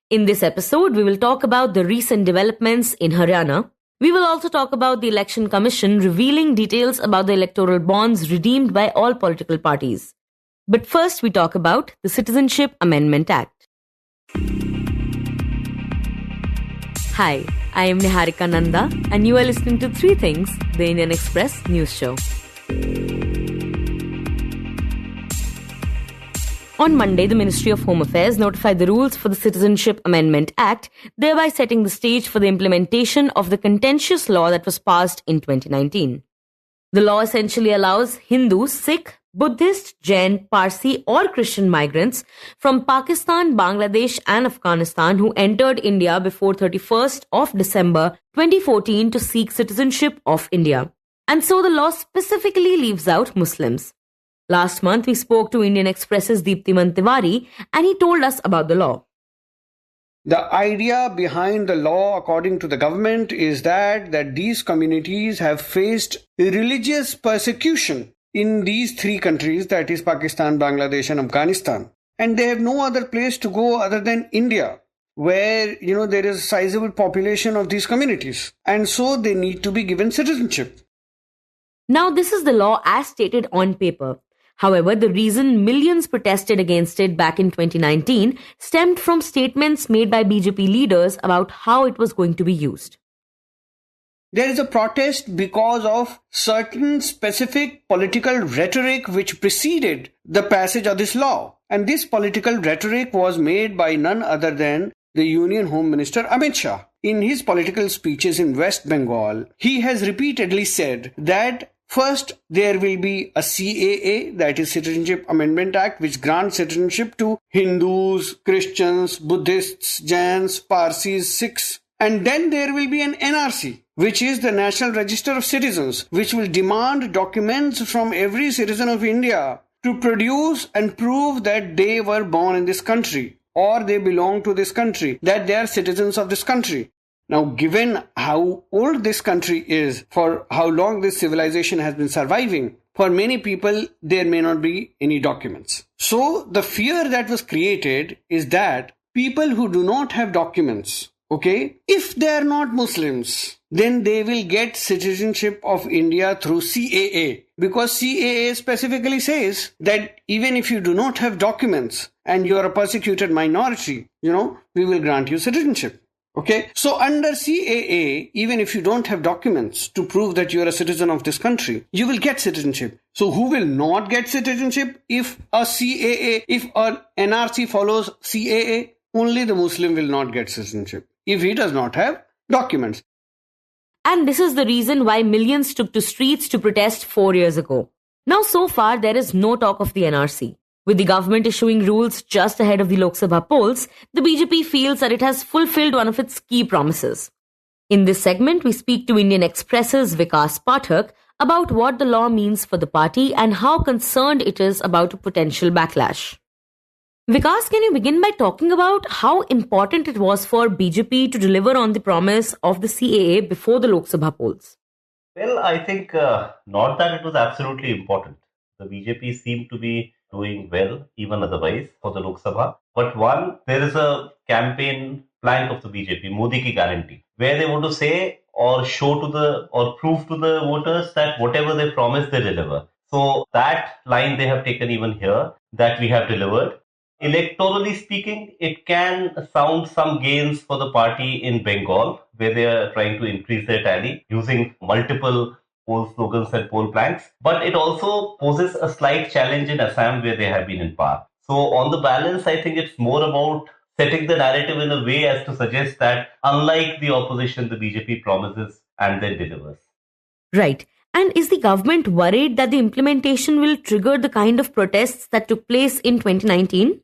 In this episode, we will talk about the recent developments in Haryana. We will also talk about the Election Commission revealing details about the electoral bonds redeemed by all political parties. But first, we talk about the Citizenship Amendment Act. Hi, I am Niharika Nanda, and you are listening to Three Things, the Indian Express news show. On Monday, the Ministry of Home Affairs notified the rules for the Citizenship Amendment Act, thereby setting the stage for the implementation of the contentious law that was passed in 2019. The law essentially allows Hindu, Sikh, Buddhist, Jain, Parsi or Christian migrants from Pakistan, Bangladesh and Afghanistan who entered India before 31st of December 2014 to seek citizenship of India. And so the law specifically leaves out Muslims. Last month, we spoke to Indian Express's Deeptiman Tiwari and he told us about the law. The idea behind the law, according to the government, is that these communities have faced religious persecution in these three countries, that is Pakistan, Bangladesh and Afghanistan. And they have no other place to go other than India, where, there is a sizable population of these communities. And so they need to be given citizenship. Now, this is the law as stated on paper. However, the reason millions protested against it back in 2019 stemmed from statements made by BJP leaders about how it was going to be used. There is a protest because of certain specific political rhetoric which preceded the passage of this law. And this political rhetoric was made by none other than the Union Home Minister Amit Shah. In his political speeches in West Bengal, he has repeatedly said that first, there will be a CAA, that is Citizenship Amendment Act, which grants citizenship to Hindus, Christians, Buddhists, Jains, Parsis, Sikhs. And then there will be an NRC, which is the National Register of Citizens, which will demand documents from every citizen of India to produce and prove that they were born in this country or they belong to this country, that they are citizens of this country. Now, given how old this country is, for how long this civilization has been surviving, for many people, there may not be any documents. So, the fear that was created is that people who do not have documents, if they are not Muslims, then they will get citizenship of India through CAA. Because CAA specifically says that even if you do not have documents and you are a persecuted minority, we will grant you citizenship. So under CAA, even if you don't have documents to prove that you are a citizen of this country, you will get citizenship. So who will not get citizenship if an NRC follows CAA? Only the Muslim will not get citizenship if he does not have documents. And this is the reason why millions took to streets to protest 4 years ago. Now, so far, there is no talk of the NRC. With the government issuing rules just ahead of the Lok Sabha polls, the BJP feels that it has fulfilled one of its key promises. In this segment, we speak to Indian Express's Vikas Pathak about what the law means for the party and how concerned it is about a potential backlash. Vikas, can you begin by talking about how important it was for BJP to deliver on the promise of the CAA before the Lok Sabha polls? Well, I think not that it was absolutely important. The BJP seemed to be doing well, even otherwise, for the Lok Sabha. But one, there is a campaign plank of the BJP, Modi ki guarantee, where they want to say or show to or prove to the voters that whatever they promise, they deliver. So that line they have taken even here, that we have delivered. Electorally speaking, it can sound some gains for the party in Bengal, where they are trying to increase their tally using multiple poll slogans and poll planks. But it also poses a slight challenge in Assam, where they have been in power. So on the balance, I think it's more about setting the narrative in a way as to suggest that unlike the opposition, the BJP promises and then delivers. Right. And is the government worried that the implementation will trigger the kind of protests that took place in 2019?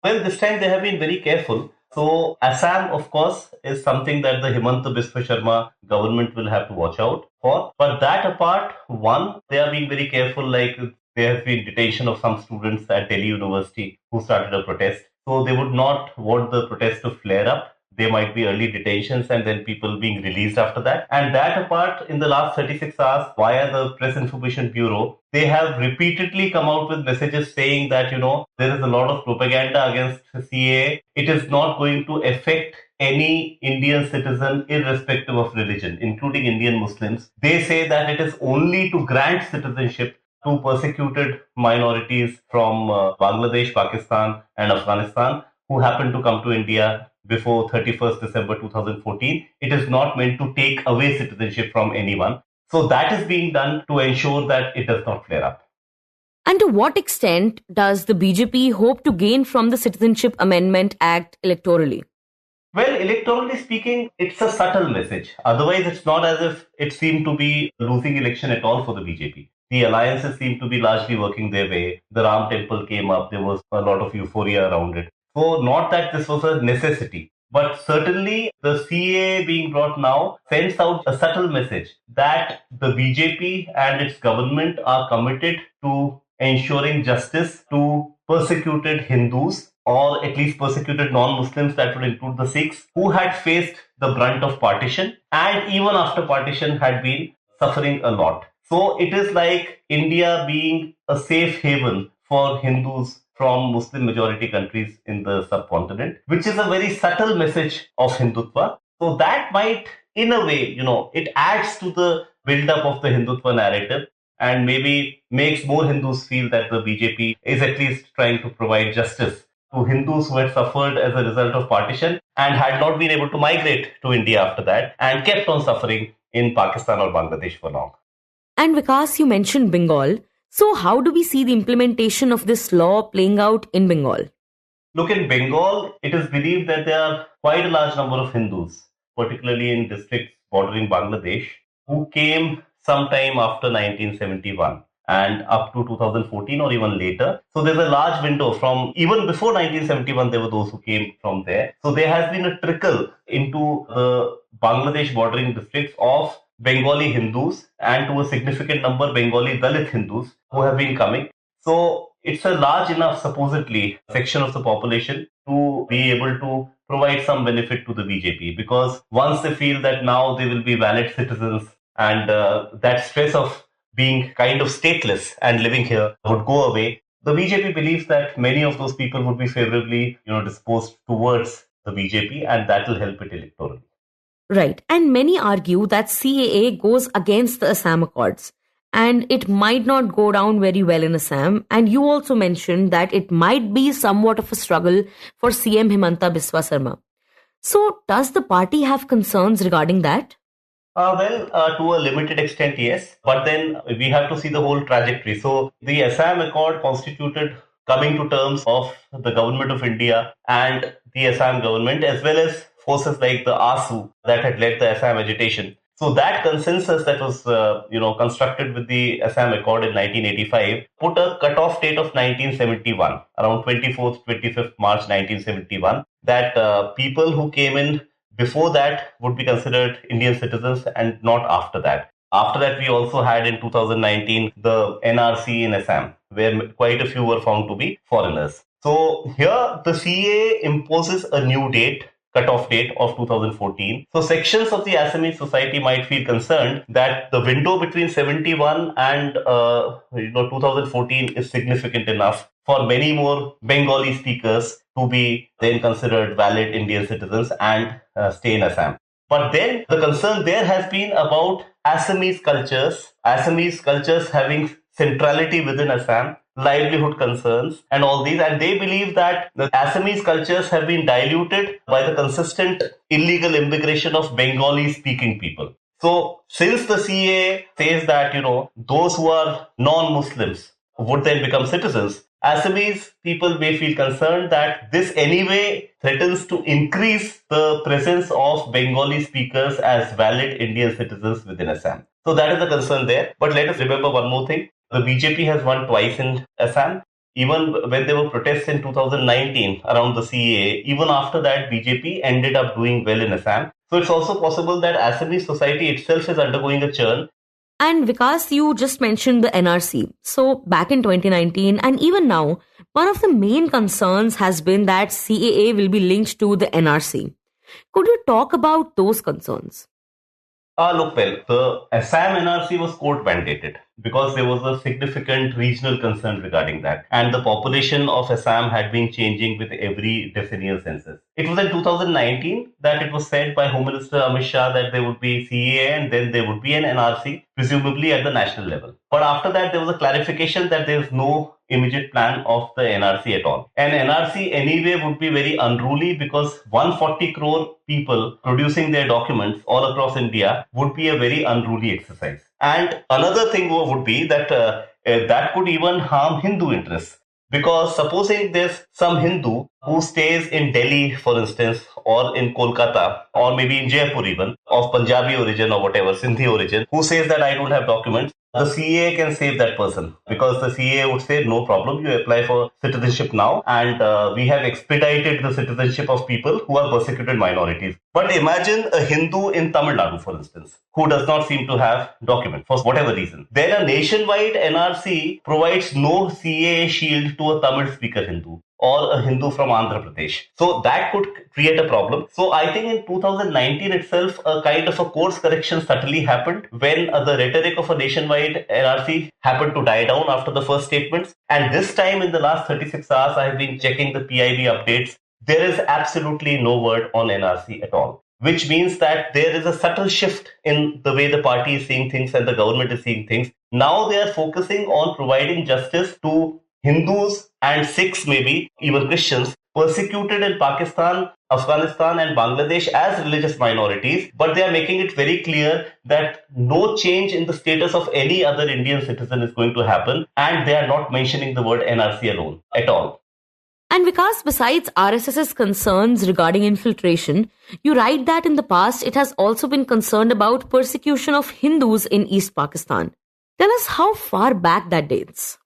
Well, this time they have been very careful. So Assam, of course, is something that the Himanta Biswa Sharma government will have to watch out for. But that apart, one, they are being very careful, like there has been detention of some students at Delhi University who started a protest. So they would not want the protest to flare up. There might be early detentions and then people being released after that. And that apart, in the last 36 hours, via the Press Information Bureau, they have repeatedly come out with messages saying that, there is a lot of propaganda against CAA. It is not going to affect any Indian citizen irrespective of religion, including Indian Muslims. They say that it is only to grant citizenship to persecuted minorities from Bangladesh, Pakistan and Afghanistan who happen to come to India before 31st December 2014. It is not meant to take away citizenship from anyone. So that is being done to ensure that it does not flare up. And to what extent does the BJP hope to gain from the Citizenship Amendment Act electorally? Well, electorally speaking, it's a subtle message. Otherwise, it's not as if it seemed to be losing election at all for the BJP. The alliances seem to be largely working their way. The Ram temple came up. There was a lot of euphoria around it. So not that this was a necessity, but certainly the CAA being brought now sends out a subtle message that the BJP and its government are committed to ensuring justice to persecuted Hindus, or at least persecuted non-Muslims, that would include the Sikhs, who had faced the brunt of partition and even after partition had been suffering a lot. So it is like India being a safe haven for Hindus from Muslim majority countries in the subcontinent, which is a very subtle message of Hindutva. So that might, in a way, it adds to the build-up of the Hindutva narrative and maybe makes more Hindus feel that the BJP is at least trying to provide justice to Hindus who had suffered as a result of partition and had not been able to migrate to India after that and kept on suffering in Pakistan or Bangladesh for long. And Vikas, you mentioned Bengal. So how do we see the implementation of this law playing out in Bengal? Look, in Bengal, it is believed that there are quite a large number of Hindus, particularly in districts bordering Bangladesh, who came sometime after 1971 and up to 2014 or even later. So there's a large window from even before 1971, there were those who came from there. So there has been a trickle into the Bangladesh bordering districts of Bengali Hindus and to a significant number Bengali Dalit Hindus who have been coming. So it's a large enough, supposedly, section of the population to be able to provide some benefit to the BJP, because once they feel that now they will be valid citizens and that stress of being kind of stateless and living here would go away, the BJP believes that many of those people would be favorably, disposed towards the BJP, and that will help it electorally. Right. And many argue that CAA goes against the Assam Accords and it might not go down very well in Assam. And you also mentioned that it might be somewhat of a struggle for CM Himanta Biswa Sarma. So does the party have concerns regarding that? To a limited extent, yes. But then we have to see the whole trajectory. So the Assam Accord constituted coming to terms of the government of India and the Assam government, as well as forces like the ASU that had led the Assam agitation. So that consensus that was, constructed with the Assam Accord in 1985 put a cutoff date of 1971, around 24th, 25th March 1971, that people who came in before that would be considered Indian citizens and not after that. After that, we also had in 2019 the NRC in Assam, where quite a few were found to be foreigners. So here the CAA imposes a new date, cutoff date of 2014. So sections of the Assamese society might feel concerned that the window between 71 and 2014 is significant enough for many more Bengali speakers to be then considered valid Indian citizens and stay in Assam. But then the concern there has been about Assamese cultures having centrality within Assam, livelihood concerns and all these, and they believe that the Assamese cultures have been diluted by the consistent illegal immigration of Bengali speaking people. So since the CAA says that those who are non-Muslims would then become citizens, Assamese people may feel concerned that this anyway threatens to increase the presence of Bengali speakers as valid Indian citizens within Assam. So that is the concern there. But let us remember one more thing. The BJP has won twice in Assam. Even when there were protests in 2019 around the CAA, even after that, BJP ended up doing well in Assam. So it's also possible that Assamese society itself is undergoing a churn. And Vikas, you just mentioned the NRC. So back in 2019 and even now, one of the main concerns has been that CAA will be linked to the NRC. Could you talk about those concerns? Look, well, the Assam NRC was court mandated because there was a significant regional concern regarding that. And the population of Assam had been changing with every decennial census. It was in 2019 that it was said by Home Minister Amit Shah that there would be CAA and then there would be an NRC, presumably at the national level. But after that, there was a clarification that there is no immediate plan of the NRC at all. An NRC anyway would be very unruly because 140 crore people producing their documents all across India would be a very unruly exercise. And another thing would be that that could even harm Hindu interests. Because supposing there's some Hindu who stays in Delhi, for instance, or in Kolkata, or maybe in Jaipur even, of Punjabi origin or whatever, Sindhi origin, who says that I don't have documents, the CAA can save that person because the CAA would say, no problem, you apply for citizenship now and we have expedited the citizenship of people who are persecuted minorities. But imagine a Hindu in Tamil Nadu, for instance, who does not seem to have documents for whatever reason. Then a nationwide NRC provides no CAA shield to a Tamil speaker Hindu or a Hindu from Andhra Pradesh. So that could create a problem. So I think in 2019 itself, a kind of a course correction subtly happened when the rhetoric of a nationwide NRC happened to die down after the first statements. And this time in the last 36 hours, I have been checking the PIB updates. There is absolutely no word on NRC at all, which means that there is a subtle shift in the way the party is seeing things and the government is seeing things. Now they are focusing on providing justice to Hindus and Sikhs, maybe even Christians, persecuted in Pakistan, Afghanistan and Bangladesh as religious minorities, but they are making it very clear that no change in the status of any other Indian citizen is going to happen, and they are not mentioning the word NRC alone at all. And Vikas, besides RSS's concerns regarding infiltration, you write that in the past it has also been concerned about persecution of Hindus in East Pakistan. Tell us how far back that dates.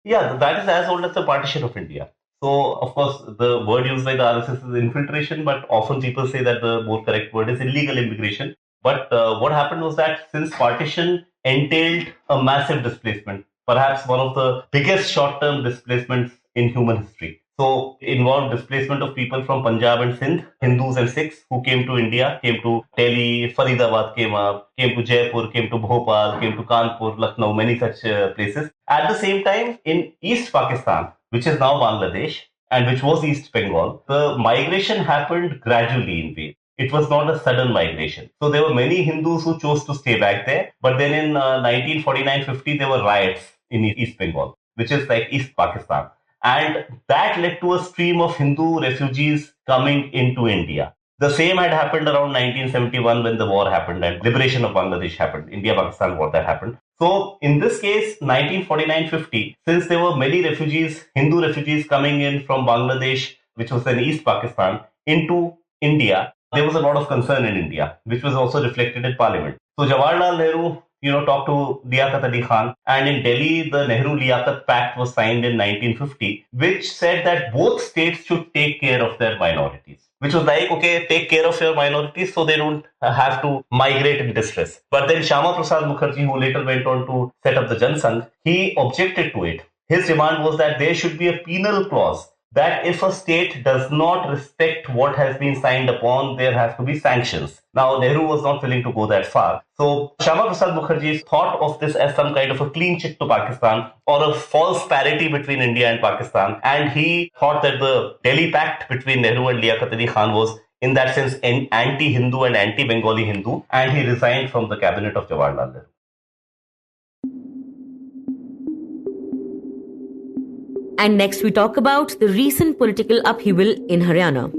Yeah, that is as old as the partition of India. So, of course, the word used by the RSS is infiltration, but often people say that the more correct word is illegal immigration. But what happened was that since partition entailed a massive displacement, perhaps one of the biggest short-term displacements in human history. So, it involved displacement of people from Punjab and Sindh, Hindus and Sikhs who came to India, came to Delhi, Faridabad came up, came to Jaipur, came to Bhopal, came to Kanpur, Lucknow, many such places. At the same time, in East Pakistan, which is now Bangladesh, and which was East Bengal, the migration happened gradually in waves. It was not a sudden migration. So there were many Hindus who chose to stay back there. But then in 1949-50, there were riots in East Bengal, which is like East Pakistan. And that led to a stream of Hindu refugees coming into India. The same had happened around 1971 when the war happened and liberation of Bangladesh happened, India-Pakistan war that happened. So in this case, 1949-50, since there were many refugees, Hindu refugees coming in from Bangladesh, which was in East Pakistan, into India, there was a lot of concern in India, which was also reflected in Parliament. So Jawaharlal Nehru, talked to Liaquat Ali Khan, and in Delhi, the Nehru-Liaquat Pact was signed in 1950, which said that both states should take care of their minorities. Which was like, okay, take care of your minorities so they don't have to migrate in distress. But then Shyama Prasad Mukherjee, who later went on to set up the Jan Sangh, he objected to it. His demand was that there should be a penal clause that if a state does not respect what has been signed upon, there have to be sanctions. Now, Nehru was not willing to go that far. So, Shyama Prasad Mukherjee thought of this as some kind of a clean chit to Pakistan or a false parity between India and Pakistan. And he thought that the Delhi Pact between Nehru and Liaquat Ali Khan was, in that sense, anti-Hindu and anti-Bengali Hindu. And he resigned from the cabinet of Jawaharlal Nehru. And next we talk about the recent political upheaval in Haryana.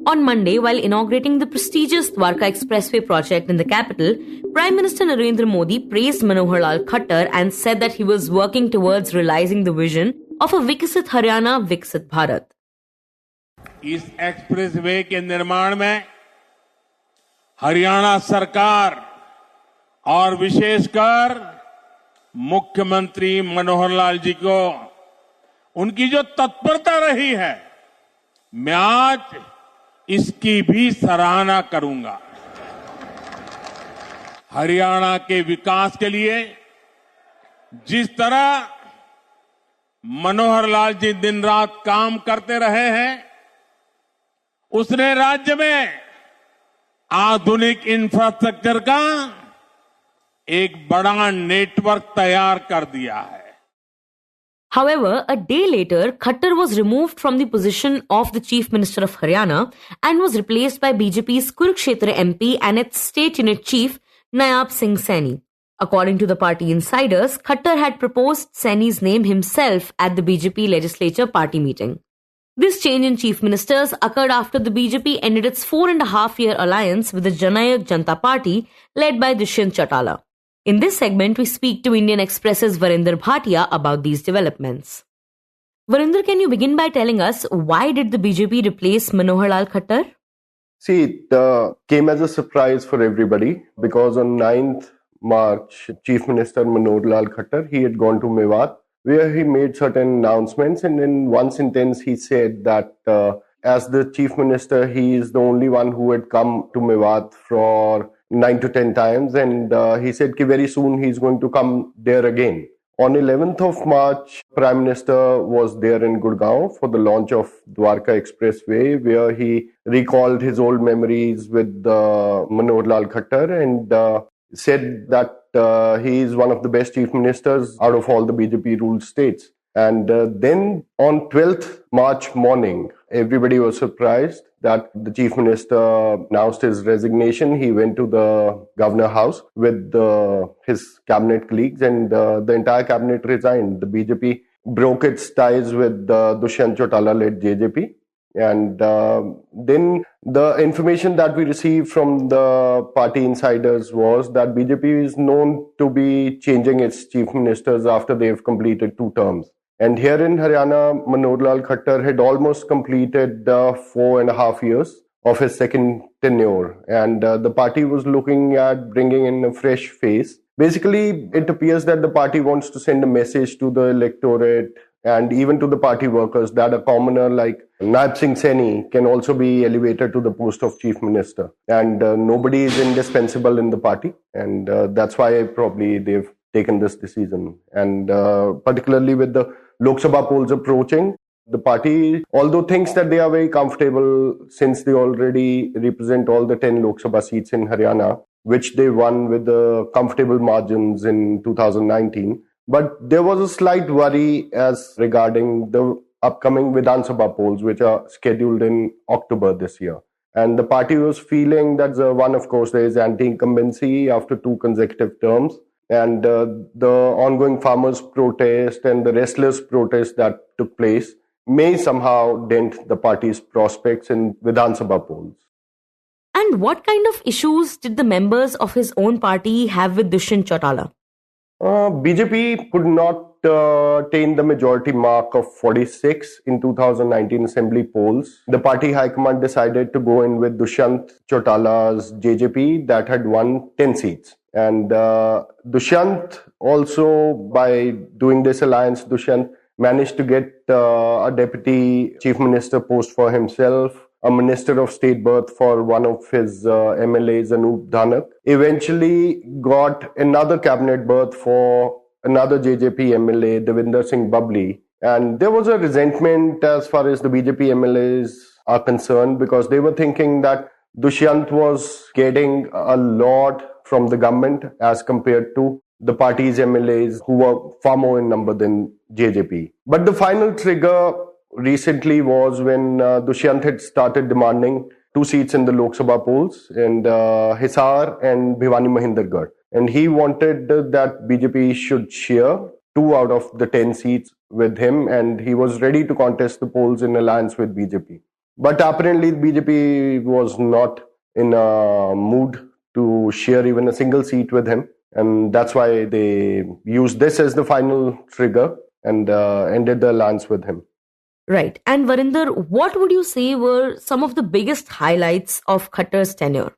On Monday, while inaugurating the prestigious Dwarka Expressway project in the capital, Prime Minister Narendra Modi praised Manohar Lal Khattar and said that he was working towards realizing the vision of a Vikasit Haryana, Viksit Bharat. इस expressway के निर्माण में हरियाणा सरकार और विशेषकर मुख्यमंत्री मनोहर लाल जी को उनकी जो तत्परता रही है, मैं आज इसकी भी सराहना करूंगा। हरियाणा के विकास के लिए जिस तरह मनोहर लाल जी दिन रात काम करते रहे हैं, उसने राज्य में आधुनिक इंफ्रास्ट्रक्चर का एक बड़ा नेटवर्क तैयार कर दिया है. However, a day later, Khattar was removed from the position of the Chief Minister of Haryana and was replaced by BJP's Kurukshetra MP and its state unit chief, Nayab Singh Saini. According to the party insiders, Khattar had proposed Saini's name himself at the BJP legislature party meeting. This change in chief ministers occurred after the BJP ended its 4.5-year alliance with the Janayak Janata Party led by Dushyant Chautala. In this segment, we speak to Indian Express's Varinder Bhatia about these developments. Varinder, can you begin by telling us why did the BJP replace Manohar Lal Khattar? See, it came as a surprise for everybody because on 9th March, Chief Minister Manohar Lal Khattar, he had gone to Mewat where he made certain announcements, and in one sentence he said that as the Chief Minister, he is the only one who had come to Mewat for 9 to 10 times, and he said that very soon he is going to come there again. On 11th of March, Prime Minister was there in Gurgaon for the launch of Dwarka Expressway, where he recalled his old memories with Manohar Lal Khattar and said that he is one of the best chief ministers out of all the BJP-ruled states. And then on 12th March morning, everybody was surprised that the chief minister announced his resignation. He went to the governor house with his cabinet colleagues, and the entire cabinet resigned. The BJP broke its ties with Dushyant Chautala-led JJP. And then the information that we received from the party insiders was that BJP is known to be changing its chief ministers after they've completed 2 terms. And here in Haryana, Manohar Lal Khattar had almost completed 4.5 years of his second tenure. And the party was looking at bringing in a fresh face. Basically, it appears that the party wants to send a message to the electorate and even to the party workers that a commoner like Nayab Singh Saini can also be elevated to the post of chief minister. And nobody is indispensable in the party. And that's why probably they've taken this decision. And particularly with the Lok Sabha polls approaching, the party, although thinks that they are very comfortable since they already represent all the 10 Lok Sabha seats in Haryana, which they won with the comfortable margins in 2019. But there was a slight worry as regarding the upcoming Vidhan Sabha polls, which are scheduled in October this year. And the party was feeling that one, of course, there is anti-incumbency after 2 consecutive terms. And the ongoing farmers' protest and the restless protest that took place may somehow dent the party's prospects in Vidhan Sabha polls. And what kind of issues did the members of his own party have with Dushyant Chautala? BJP could not attain the majority mark of 46 in 2019 assembly polls. The party high command decided to go in with Dushyant Chautala's JJP that had won 10 seats. And Dushyant also, by doing this alliance, Dushyant managed to get a deputy chief minister post for himself, a minister of state birth for one of his MLAs, Anup Dhanak. Eventually got another cabinet berth for another JJP MLA, Devinder Singh Babli. And there was a resentment as far as the BJP MLAs are concerned because they were thinking that Dushyant was getting a lot from the government as compared to the party's MLAs who were far more in number than JJP. But the final trigger recently was when Dushyant had started demanding 2 seats in the Lok Sabha polls in Hisar and Bhiwani Mahindergarh. And he wanted that BJP should share 2 out of the 10 seats with him, and he was ready to contest the polls in alliance with BJP. But apparently BJP was not in a mood to share even a single seat with him. And that's why they used this as the final trigger and ended the alliance with him. Right. And Varinder, what would you say were some of the biggest highlights of Khattar's tenure?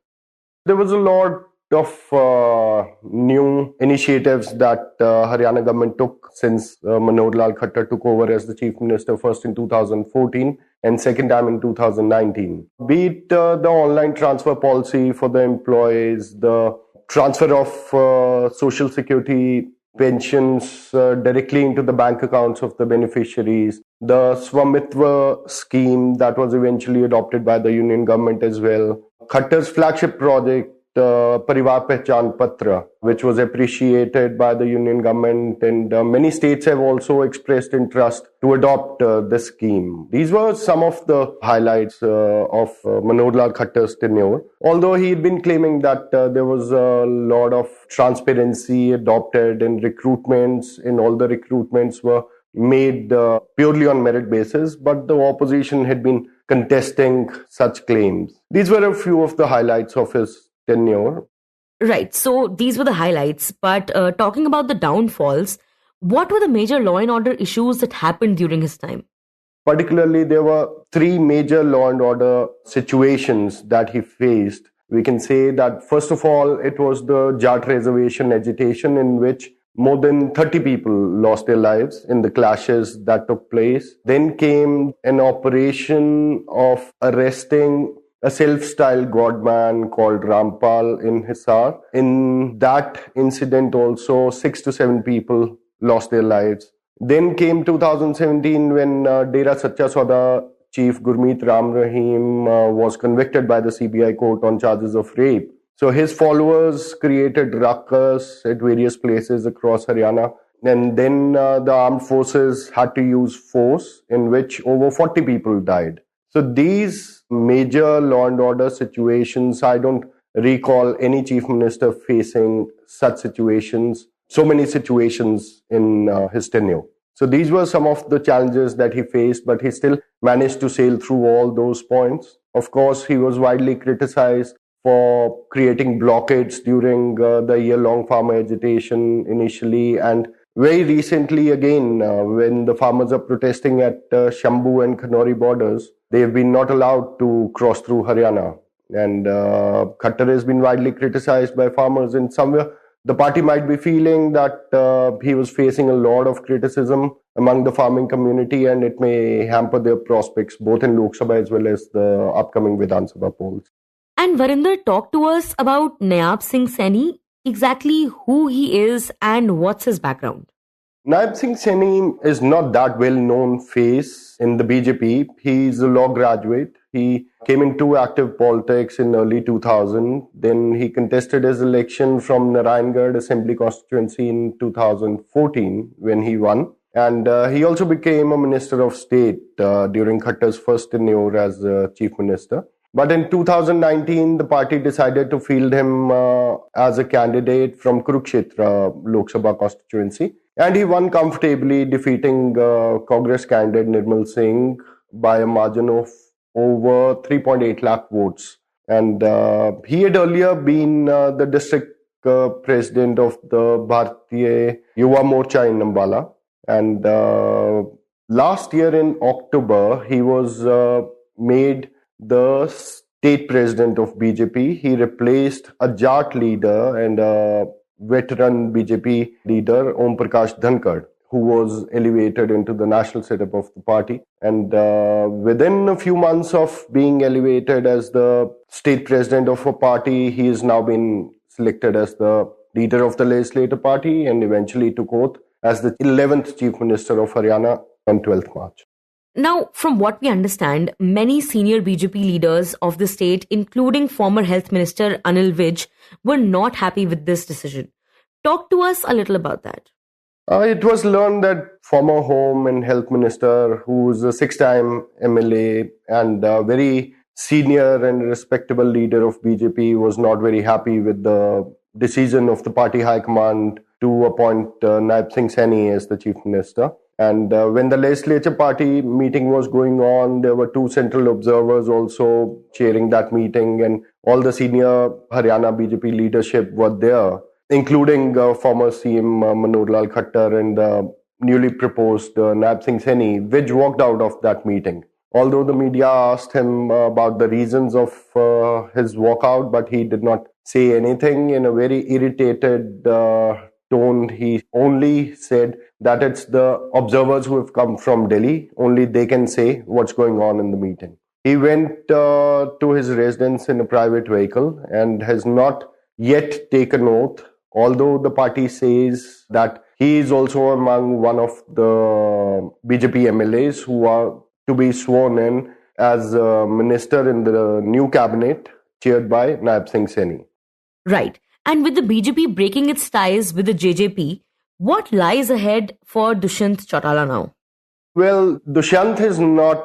There was a lot of new initiatives that Haryana government took since Manohar Lal Khattar took over as the chief minister, first in 2014 and second time in 2019. Be it the online transfer policy for the employees, the transfer of social security pensions directly into the bank accounts of the beneficiaries, the Swamitva scheme that was eventually adopted by the union government as well, Khattar's flagship project, Parivar Pehchan Patra, which was appreciated by the union government, and many states have also expressed interest to adopt this scheme. These were some of the highlights of Manohar Lal Khattar's tenure. Although he had been claiming that there was a lot of transparency adopted in recruitments, and all the recruitments were made purely on merit basis, but the opposition had been contesting such claims. These were a few of the highlights of his tenure. Right, so these were the highlights, but talking about the downfalls, what were the major law and order issues that happened during his time? Particularly, there were three major law and order situations that he faced. We can say that, first of all, it was the Jat reservation agitation, in which more than 30 people lost their lives in the clashes that took place. Then came an operation of arresting a self-styled godman called Rampal in Hisar. In that incident also, 6 to 7 people lost their lives. Then came 2017 when Dera Sacha Sauda chief Gurmeet Ram Rahim was convicted by the CBI court on charges of rape. So his followers created ruckus at various places across Haryana. And then the armed forces had to use force, in which over 40 people died. So these major law and order situations, I don't recall any chief minister facing such situations, so many situations in his tenure. So these were some of the challenges that he faced, but he still managed to sail through all those points. Of course, he was widely criticized for creating blockades during the year-long farmer agitation initially, and very recently again, when the farmers are protesting at Shambhu and Kanori borders, they have been not allowed to cross through Haryana. And Khattar has been widely criticized by farmers. In somewhere, the party might be feeling that he was facing a lot of criticism among the farming community, and it may hamper their prospects both in Lok Sabha as well as the upcoming Vidhan Sabha polls. And Varinder, talk to us about Nayaab Singh Saini, exactly who he is and what's his background. Nayaab Singh Saini is not that well-known face in the BJP. He's a law graduate. He came into active politics in early 2000. Then he contested his election from Narayangarh Assembly constituency in 2014 when he won. And he also became a Minister of State during Khattar's first tenure as Chief Minister. But in 2019, the party decided to field him as a candidate from Kurukshetra Lok Sabha constituency. And he won comfortably, defeating Congress candidate Nirmal Singh by a margin of over 3.8 lakh votes. And he had earlier been the district president of the Bharatiya Yuva Morcha in Ambala. And last year in October, he was made the state president of BJP. He replaced a Jat leader and a veteran BJP leader, Om Prakash Dhankad, who was elevated into the national setup of the party. And within a few months of being elevated as the state president of a party, he has now been selected as the leader of the legislative party and eventually took oath as the 11th chief minister of Haryana on 12th March. Now, from what we understand, many senior BJP leaders of the state, including former Health Minister Anil Vij, were not happy with this decision. Talk to us a little about that. It was learned that former Home and Health Minister, who is a 6-time MLA and a very senior and respectable leader of BJP, was not very happy with the decision of the party high command to appoint Nayaab Singh Saini as the Chief Minister. And when the legislature party meeting was going on, there were 2 central observers also chairing that meeting, and all the senior Haryana BJP leadership were there, including former CM Manohar Lal Khattar and newly proposed Nayaab Singh Saini, which walked out of that meeting. Although the media asked him about the reasons of his walkout, but he did not say anything. In a very irritated tone, he only said that it's the observers who have come from Delhi, only they can say what's going on in the meeting. He went to his residence in a private vehicle and has not yet taken oath, although the party says that he is also among one of the BJP MLAs who are to be sworn in as a minister in the new cabinet chaired by Naib Singh Saini. Right. And with the BJP breaking its ties with the JJP, what lies ahead for Dushyant Chautala now? Well, Dushyant has not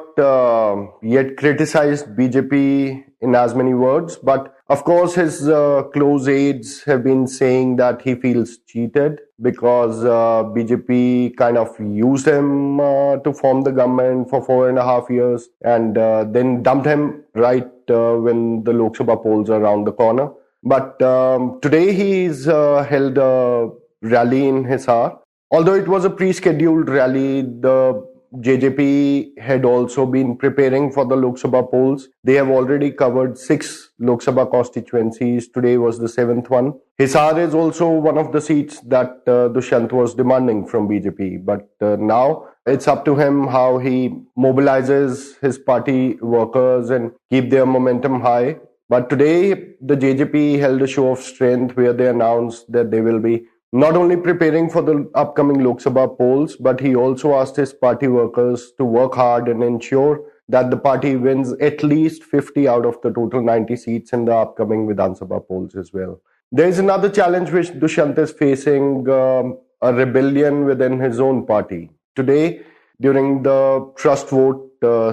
yet criticized BJP in as many words, but of course his close aides have been saying that he feels cheated because BJP kind of used him to form the government for 4.5 years and then dumped him right when the Lok Sabha polls are around the corner. But today he's held a rally in Hisar. Although it was a pre-scheduled rally, the JJP had also been preparing for the Lok Sabha polls. They have already covered 6 Lok Sabha constituencies. Today was the 7th one. Hisar is also one of the seats that Dushyant was demanding from BJP. But now it's up to him how he mobilizes his party workers and keep their momentum high. But today, the JJP held a show of strength where they announced that they will be not only preparing for the upcoming Lok Sabha polls, but he also asked his party workers to work hard and ensure that the party wins at least 50 out of the total 90 seats in the upcoming Vidhan Sabha polls as well. There is another challenge which Dushyant is facing, a rebellion within his own party. Today, during the trust vote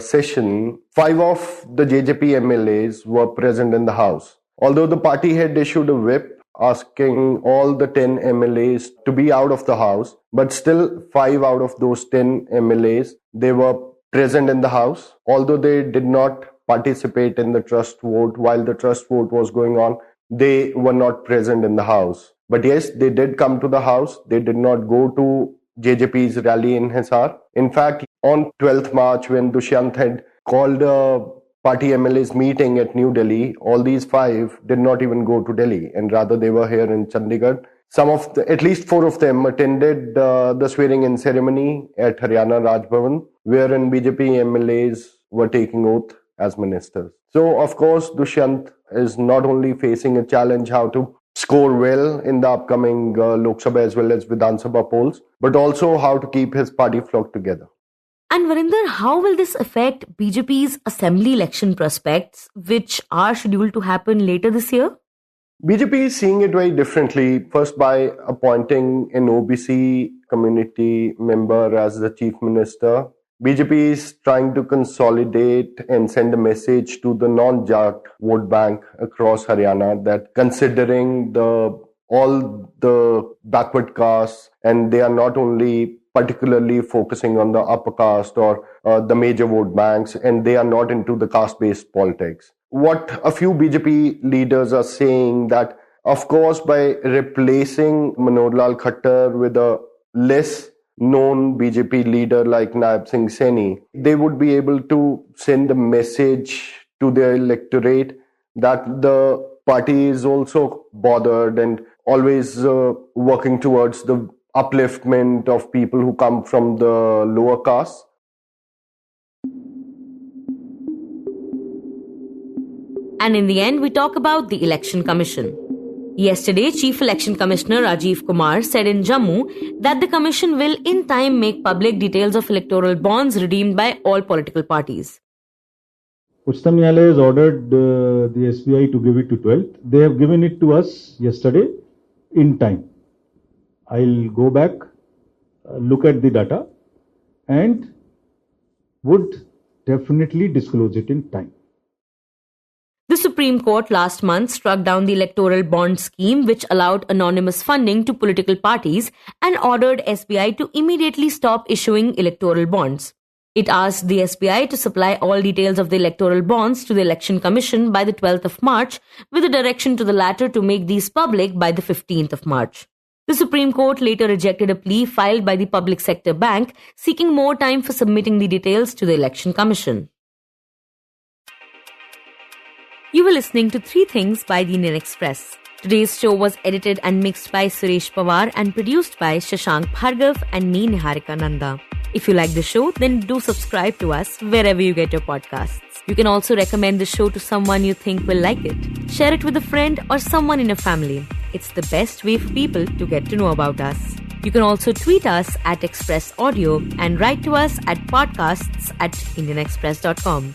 session, 5 of the JJP MLAs were present in the House. Although the party had issued a whip asking all the 10 MLAs to be out of the House, but still 5 out of those 10 MLAs, they were present in the House. Although they did not participate in the trust vote while the trust vote was going on, they were not present in the House. But yes, they did come to the House. They did not go to JJP's rally in Hisar. In fact, on 12th March, when Dushyant had called a party MLA's meeting at New Delhi, all these 5 did not even go to Delhi, and rather they were here in Chandigarh. At least 4 of them attended the swearing-in ceremony at Haryana Raj Bhavan, wherein BJP MLAs were taking oath as ministers. So, of course, Dushyant is not only facing a challenge how to score well in the upcoming Lok Sabha as well as Vidhan Sabha polls, but also how to keep his party flock together. And Varinder, how will this affect BJP's assembly election prospects, which are scheduled to happen later this year? BJP is seeing it very differently. First, by appointing an OBC community member as the chief minister. BJP is trying to consolidate and send a message to the non-Jat vote bank across Haryana that considering all the backward castes, and they are not only particularly focusing on the upper caste or the major vote banks, and they are not into the caste-based politics. What a few BJP leaders are saying that, of course, by replacing Manoj Lal Khattar with a less known BJP leader like Naib Singh Saini, they would be able to send a message to their electorate that the party is also bothered and always working towards the upliftment of people who come from the lower castes. And in the end, we talk about the Election Commission. Yesterday, Chief Election Commissioner Rajiv Kumar said in Jammu that the Commission will in time make public details of electoral bonds redeemed by all political parties. Uchtam Nyayalaya has ordered the SBI to give it to 12th. They have given it to us yesterday in time. I'll go back, look at the data and would definitely disclose it in time. The Supreme Court last month struck down the electoral bond scheme which allowed anonymous funding to political parties and ordered SBI to immediately stop issuing electoral bonds. It asked the SBI to supply all details of the electoral bonds to the Election Commission by the 12th of March, with a direction to the latter to make these public by the 15th of March. The Supreme Court later rejected a plea filed by the Public Sector Bank seeking more time for submitting the details to the Election Commission. You were listening to 3 Things by the Indian Express. Today's show was edited and mixed by Suresh Pawar and produced by Shashank, Bhargava and me, Niharika, Nanda. If you like the show, then do subscribe to us wherever you get your podcasts. You can also recommend the show to someone you think will like it. Share it with a friend or someone in your family. It's the best way for people to get to know about us. You can also tweet us at Express Audio and write to us at podcasts@indianexpress.com.